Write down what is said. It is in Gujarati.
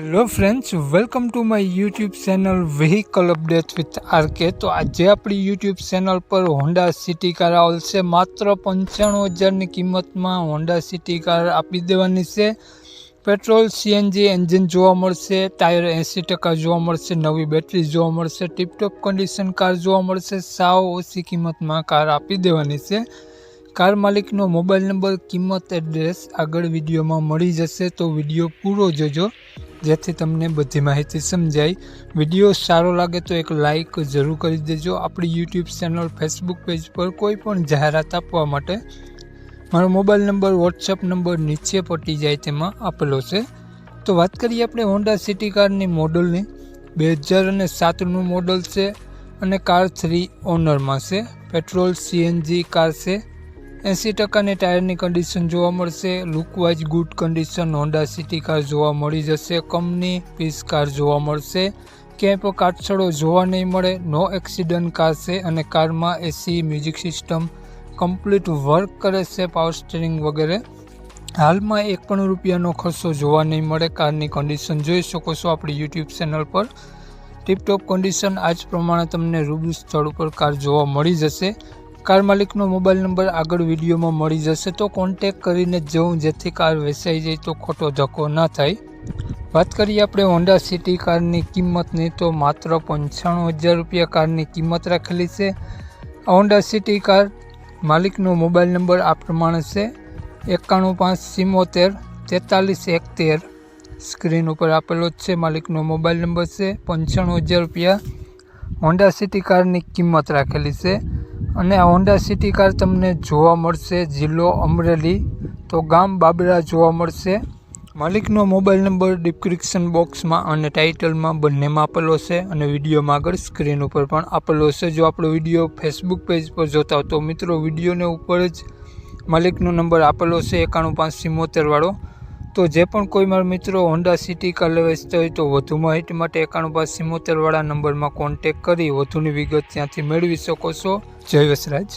Hello friends, welcome to my YouTube channel vehicle update with RK. તો આજે આપણી યુટ્યુબ ચેનલ પર હોન્ડા સિટી કાર આવશે માત્ર 95,000ની કિંમતમાં હોન્ડા સિટી કાર આપી દેવાની છે। પેટ્રોલ સીએનજી એન્જિન જોવા મળશે, ટાયર 80% જોવા મળશે, નવી બેટરી જોવા મળશે, ટીપટોપ કન્ડિશન કાર જોવા મળશે। સાવ ઓછી કિંમતમાં કાર આપી દેવાની છે। કાર માલિકનો મોબાઈલ નંબર, કિંમત, એડ્રેસ આગળ વિડીયોમાં મળી જશે, તો વિડીયો પૂરો જોજો જેથી તમને બધી માહિતી સમજાય। વિડીયો સારો લાગે તો એક લાઇક જરૂર કરી દેજો। આપણી યુટ્યુબ ચેનલ, ફેસબુક પેજ પર કોઈ પણ જાહેરાત આપવા માટે મારો મોબાઈલ નંબર, વોટ્સઅપ નંબર નીચે પટી જાય તેમાં આપેલો છે। તો વાત કરીએ આપણે હોન્ડા સિટી કારની મોડલની। 2007નું મોડલ છે અને કાર 3 ઓનરમાં છે। પેટ્રોલ સીએનજી કાર છે। 80%ની ટાયરની કન્ડિશન જોવા મળશે। Lookwise good condition Honda City car જોવા મળી જશે। કંપની પીસ કાર જોવા મળશે, ક્યાંય પણ કાટછડો જોવા નહીં મળે। નો એક્સિડન્ટ કાર છે અને કારમાં એસી, મ્યુઝિક સિસ્ટમ કમ્પ્લીટ વર્ક કરે છે, પાવર સ્ટીરિંગ વગેરે। હાલમાં એક પણ રૂપિયાનો ખર્ચો જોવા નહીં મળે। કારની કન્ડિશન જોઈ શકો છો આપણી યુટ્યુબ ચેનલ પર। ટીપટોપ કન્ડિશન આજ પ્રમાણે તમને રૂબરૂ સ્થળ ઉપર કાર જોવા મળી જશે। કાર માલિકનો મોબાઈલ નંબર આગળ વિડીયોમાં મળી જશે, તો કોન્ટેક કરીને જવું જેથી કાર વેચાઈ જાય તો ખોટો ધક્કો ના થાય। વાત કરીએ આપણે હોન્ડા સિટી કારની કિંમતની, તો માત્ર 95,000 રૂપિયા કારની કિંમત રાખેલી છે। હોન્ડા સિટી કાર માલિકનો મોબાઈલ નંબર આ પ્રમાણે છે 91,570 43 71। સ્ક્રીન ઉપર આપેલો જ છે, માલિકનો મોબાઈલ નંબર છે। 95,000 રૂપિયા હોન્ડા સિટી કારની કિંમત રાખેલી છે અને આ હોન્ડા સિટી કાર તમને જોવા મળશે જિલ્લો અમરેલી, તો ગામ બાબરા જોવા મળશે। માલિકનો મોબાઈલ નંબર ડિસ્ક્રિપ્શન બોક્સમાં અને ટાઇટલમાં બંનેમાં આપેલો છે અને વિડીયોમાં આગળ સ્ક્રીન ઉપર પણ આપેલો છે। જો આપણો વિડીયો ફેસબુક પેજ પર જોતા હો તો મિત્રો વિડીયોને ઉપર જ માલિકનો નંબર આપેલો છે 91,570 વાળો। તો જે પણ કોઈ મારા મિત્રો હોન્ડા સિટી કાર લેવા ઈચ્છતા હોય તો વધુ માહિતી માટે 91,570 વાળા નંબરમાં કોન્ટેક કરી વધુની વિગત ત્યાંથી મેળવી શકો છો। જય વસરાજ।